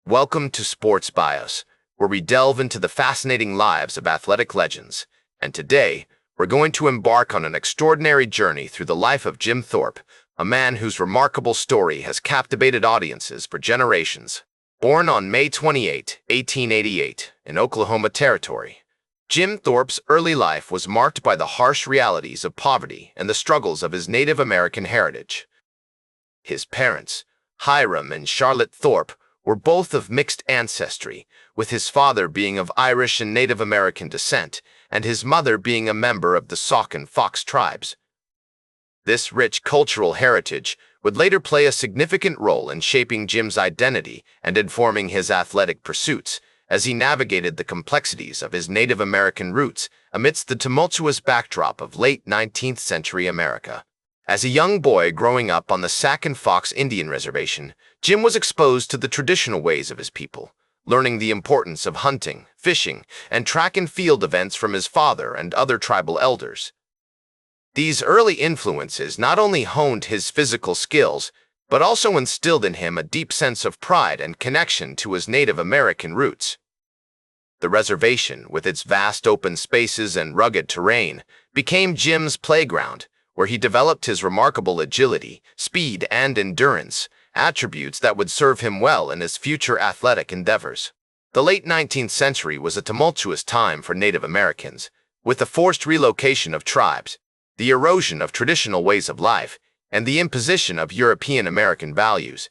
Welcome to Sports Bios, where we delve into the fascinating lives of athletic legends. And today, we're going to embark on an extraordinary journey through the life of Jim Thorpe, a man whose remarkable story has captivated audiences for generations. Born on May 28, 1888, in Oklahoma Territory, Jim Thorpe's early life was marked by the harsh realities of poverty and the struggles of his Native American heritage. His parents, Hiram and Charlotte Thorpe, were both of mixed ancestry, with his father being of Irish and Native American descent, and his mother being a member of the Sauk and Fox tribes. This rich cultural heritage would later play a significant role in shaping Jim's identity and informing his athletic pursuits, as he navigated the complexities of his Native American roots amidst the tumultuous backdrop of late 19th century America. As a young boy growing up on the Sauk and Fox Indian Reservation, Jim was exposed to the traditional ways of his people, learning the importance of hunting, fishing, and track and field events from his father and other tribal elders. These early influences not only honed his physical skills, but also instilled in him a deep sense of pride and connection to his Native American roots. The reservation, with its vast open spaces and rugged terrain, became Jim's playground, where he developed his remarkable agility, speed, and endurance, attributes that would serve him well in his future athletic endeavors. The late 19th century was a tumultuous time for Native Americans, with the forced relocation of tribes, the erosion of traditional ways of life, and the imposition of European American values.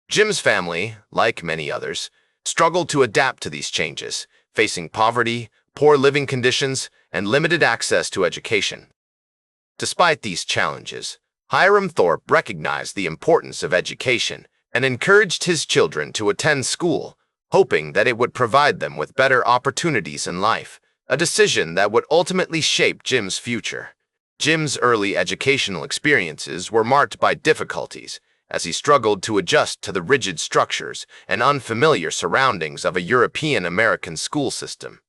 Jim's family, like many others, struggled to adapt to these changes, facing poverty, poor living conditions, and limited access to education. Despite these challenges, Hiram Thorpe recognized the importance of education and encouraged his children to attend school, hoping that it would provide them with better opportunities in life, a decision that would ultimately shape Jim's future. Jim's early educational experiences were marked by difficulties, as he struggled to adjust to the rigid structures and unfamiliar surroundings of a European American school system.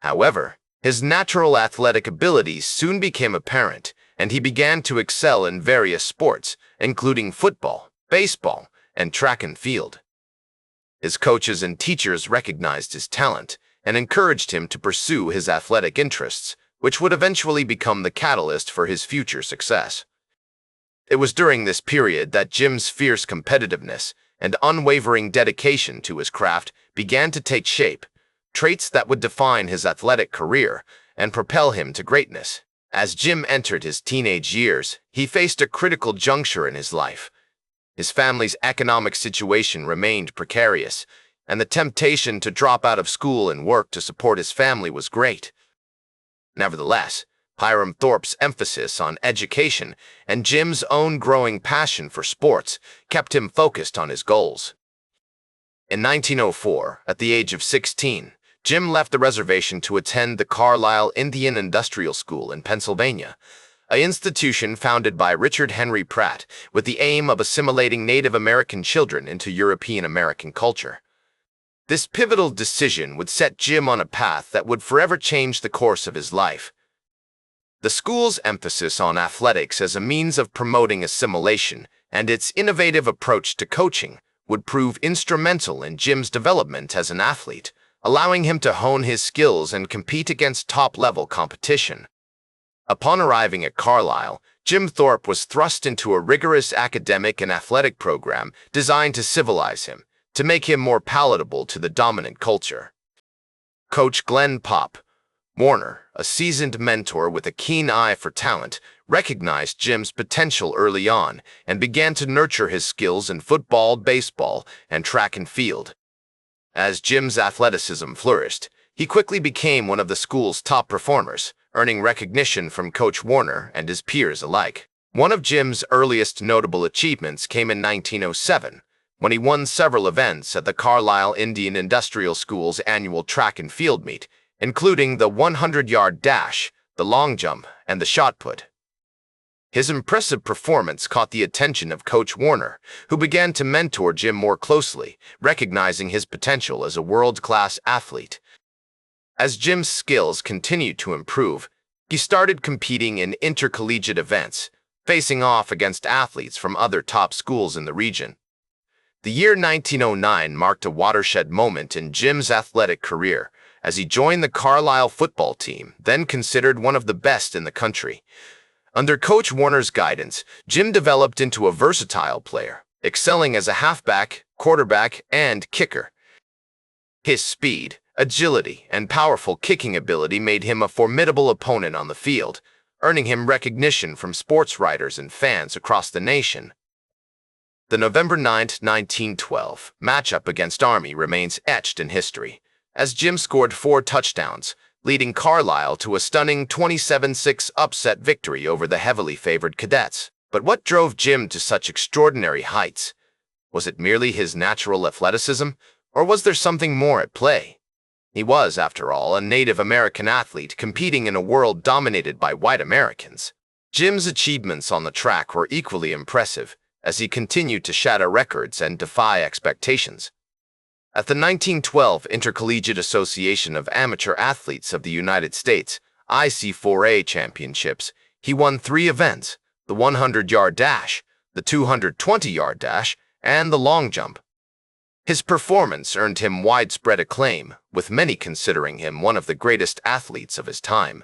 However, his natural athletic abilities soon became apparent, and he began to excel in various sports, including football, baseball, and track and field. His coaches and teachers recognized his talent and encouraged him to pursue his athletic interests, which would eventually become the catalyst for his future success. It was during this period that Jim's fierce competitiveness and unwavering dedication to his craft began to take shape, traits that would define his athletic career and propel him to greatness. As Jim entered his teenage years, he faced a critical juncture in his life. His family's economic situation remained precarious, and the temptation to drop out of school and work to support his family was great. Nevertheless, Hiram Thorpe's emphasis on education and Jim's own growing passion for sports kept him focused on his goals. In 1904, at the age of 16, Jim left the reservation to attend the Carlisle Indian Industrial School in Pennsylvania, an institution founded by Richard Henry Pratt with the aim of assimilating Native American children into European American culture. This pivotal decision would set Jim on a path that would forever change the course of his life. The school's emphasis on athletics as a means of promoting assimilation and its innovative approach to coaching would prove instrumental in Jim's development as an athlete, allowing him to hone his skills and compete against top-level competition. Upon arriving at Carlisle, Jim Thorpe was thrust into a rigorous academic and athletic program designed to civilize him, to make him more palatable to the dominant culture. Coach Glenn "Pop" Warner, a seasoned mentor with a keen eye for talent, recognized Jim's potential early on and began to nurture his skills in football, baseball, and track and field. As Jim's athleticism flourished, he quickly became one of the school's top performers, earning recognition from Coach Warner and his peers alike. One of Jim's earliest notable achievements came in 1907, when he won several events at the Carlisle Indian Industrial School's annual track and field meet, including the 100-yard dash, the long jump, and the shot put. His impressive performance caught the attention of Coach Warner, who began to mentor Jim more closely, recognizing his potential as a world-class athlete. As Jim's skills continued to improve, he started competing in intercollegiate events, facing off against athletes from other top schools in the region. The year 1909 marked a watershed moment in Jim's athletic career as he joined the Carlisle football team, then considered one of the best in the country. Under Coach Warner's guidance, Jim developed into a versatile player, excelling as a halfback, quarterback, and kicker. His speed, agility, and powerful kicking ability made him a formidable opponent on the field, earning him recognition from sports writers and fans across the nation. The November 9, 1912 matchup against Army remains etched in history, as Jim scored 4 touchdowns, leading Carlisle to a stunning 27-6 upset victory over the heavily favored Cadets. But what drove Jim to such extraordinary heights? Was it merely his natural athleticism, or was there something more at play? He was, after all, a Native American athlete competing in a world dominated by white Americans. Jim's achievements on the track were equally impressive, as he continued to shatter records and defy expectations. At the 1912 Intercollegiate Association of Amateur Athletes of the United States IC4A Championships, he won 3 events: the 100-yard dash, the 220-yard dash, and the long jump. His performance earned him widespread acclaim, with many considering him one of the greatest athletes of his time.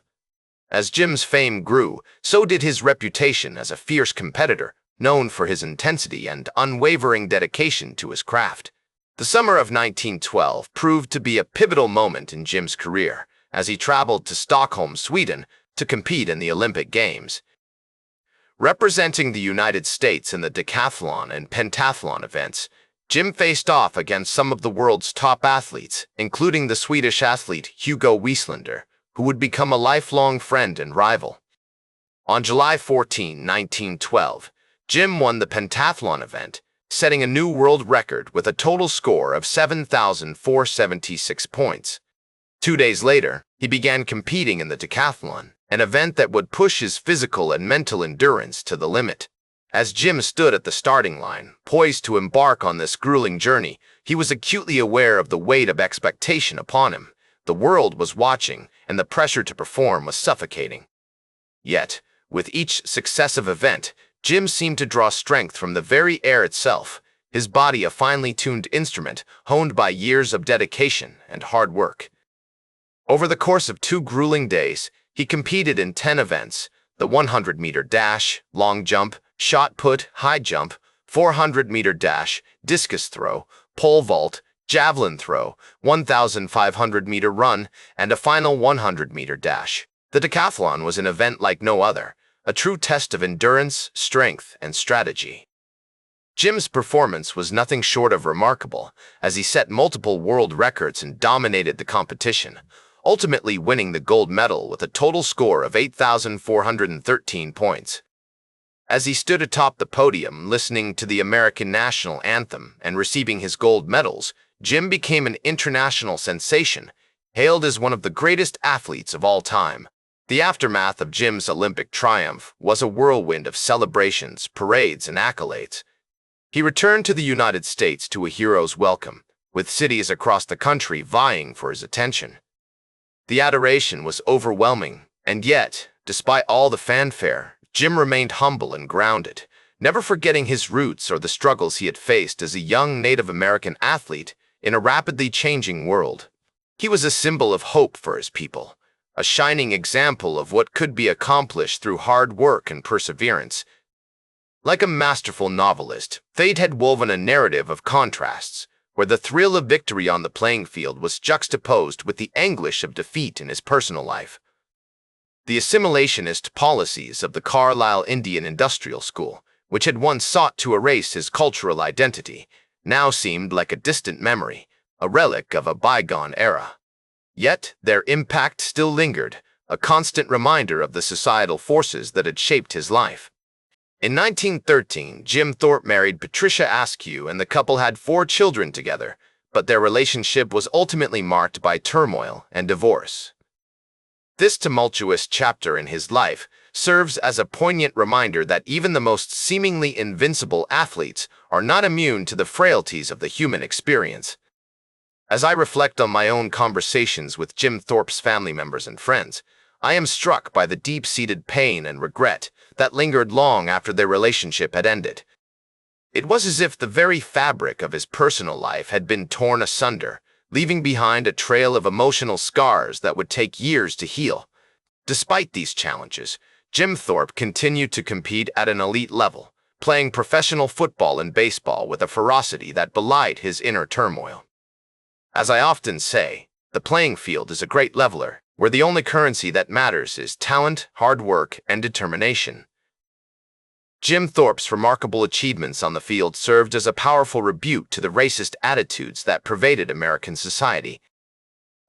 As Jim's fame grew, so did his reputation as a fierce competitor, known for his intensity and unwavering dedication to his craft. The summer of 1912 proved to be a pivotal moment in Jim's career, as he traveled to Stockholm, Sweden, to compete in the Olympic Games. Representing the United States in the decathlon and pentathlon events, Jim faced off against some of the world's top athletes, including the Swedish athlete Hugo Wieslander, who would become a lifelong friend and rival. On July 14, 1912, Jim won the pentathlon event, setting a new world record with a total score of 7,476 points. 2 days later, he began competing in the decathlon, an event that would push his physical and mental endurance to the limit. As Jim stood at the starting line, poised to embark on this grueling journey, he was acutely aware of the weight of expectation upon him. The world was watching, and the pressure to perform was suffocating. Yet, with each successive event, Jim seemed to draw strength from the very air itself, his body a finely tuned instrument honed by years of dedication and hard work. Over the course of 2 grueling days, he competed in 10 events: the 100-meter dash, long jump, shot put, high jump, 400-meter dash, discus throw, pole vault, javelin throw, 1,500-meter run, and a final 100-meter dash. The decathlon was an event like no other, a true test of endurance, strength, and strategy. Jim's performance was nothing short of remarkable, as he set multiple world records and dominated the competition, ultimately winning the gold medal with a total score of 8,413 points. As he stood atop the podium listening to the American national anthem and receiving his gold medals, Jim became an international sensation, hailed as one of the greatest athletes of all time. The aftermath of Jim's Olympic triumph was a whirlwind of celebrations, parades, and accolades. He returned to the United States to a hero's welcome, with cities across the country vying for his attention. The adoration was overwhelming, and yet, despite all the fanfare, Jim remained humble and grounded, never forgetting his roots or the struggles he had faced as a young Native American athlete in a rapidly changing world. He was a symbol of hope for his people, a shining example of what could be accomplished through hard work and perseverance. Like a masterful novelist, fate had woven a narrative of contrasts, where the thrill of victory on the playing field was juxtaposed with the anguish of defeat in his personal life. The assimilationist policies of the Carlisle Indian Industrial School, which had once sought to erase his cultural identity, now seemed like a distant memory, a relic of a bygone era. Yet their impact still lingered, a constant reminder of the societal forces that had shaped his life. In 1913, Jim Thorpe married Patricia Askew and the couple had 4 children together, but their relationship was ultimately marked by turmoil and divorce. This tumultuous chapter in his life serves as a poignant reminder that even the most seemingly invincible athletes are not immune to the frailties of the human experience. As I reflect on my own conversations with Jim Thorpe's family members and friends, I am struck by the deep-seated pain and regret that lingered long after their relationship had ended. It was as if the very fabric of his personal life had been torn asunder, leaving behind a trail of emotional scars that would take years to heal. Despite these challenges, Jim Thorpe continued to compete at an elite level, playing professional football and baseball with a ferocity that belied his inner turmoil. As I often say, the playing field is a great leveler, where the only currency that matters is talent, hard work, and determination. Jim Thorpe's remarkable achievements on the field served as a powerful rebuke to the racist attitudes that pervaded American society,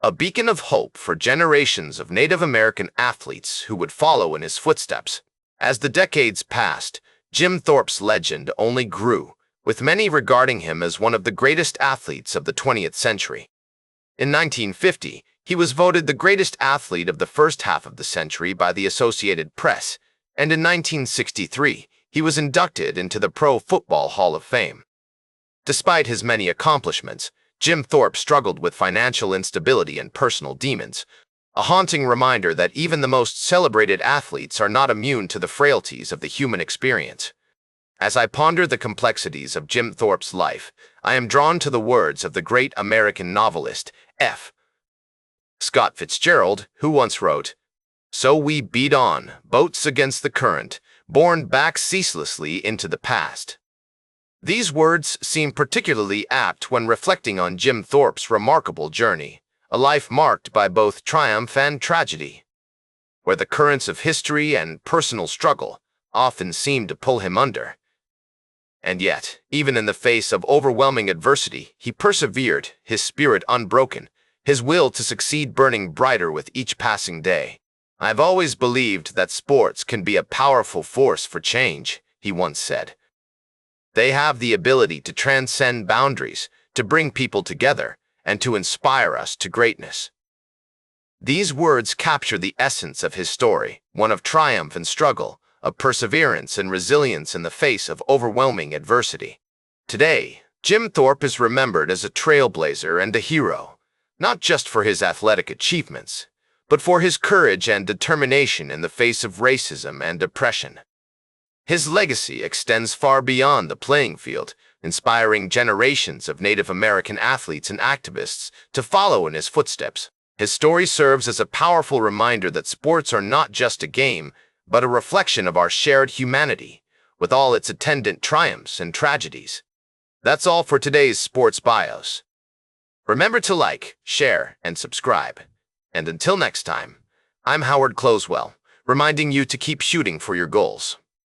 a beacon of hope for generations of Native American athletes who would follow in his footsteps. As the decades passed, Jim Thorpe's legend only grew, with many regarding him as one of the greatest athletes of the 20th century. In 1950, he was voted the greatest athlete of the first half of the century by the Associated Press, and in 1963, he was inducted into the Pro Football Hall of Fame. Despite his many accomplishments, Jim Thorpe struggled with financial instability and personal demons, a haunting reminder that even the most celebrated athletes are not immune to the frailties of the human experience. As I ponder the complexities of Jim Thorpe's life, I am drawn to the words of the great American novelist F. Scott Fitzgerald, who once wrote, "So we beat on, boats against the current, borne back ceaselessly into the past." These words seem particularly apt when reflecting on Jim Thorpe's remarkable journey, a life marked by both triumph and tragedy, where the currents of history and personal struggle often seem to pull him under. And yet, even in the face of overwhelming adversity, he persevered, his spirit unbroken, his will to succeed burning brighter with each passing day. "I've always believed that sports can be a powerful force for change," he once said. "They have the ability to transcend boundaries, to bring people together, and to inspire us to greatness." These words capture the essence of his story, one of triumph and struggle, of perseverance and resilience in the face of overwhelming adversity. Today, Jim Thorpe is remembered as a trailblazer and a hero, not just for his athletic achievements, but for his courage and determination in the face of racism and oppression. His legacy extends far beyond the playing field, inspiring generations of Native American athletes and activists to follow in his footsteps. His story serves as a powerful reminder that sports are not just a game, but a reflection of our shared humanity, with all its attendant triumphs and tragedies. That's all for today's Sports Bios. Remember to like, share, and subscribe. And until next time, I'm Howard Closewell, reminding you to keep shooting for your goals.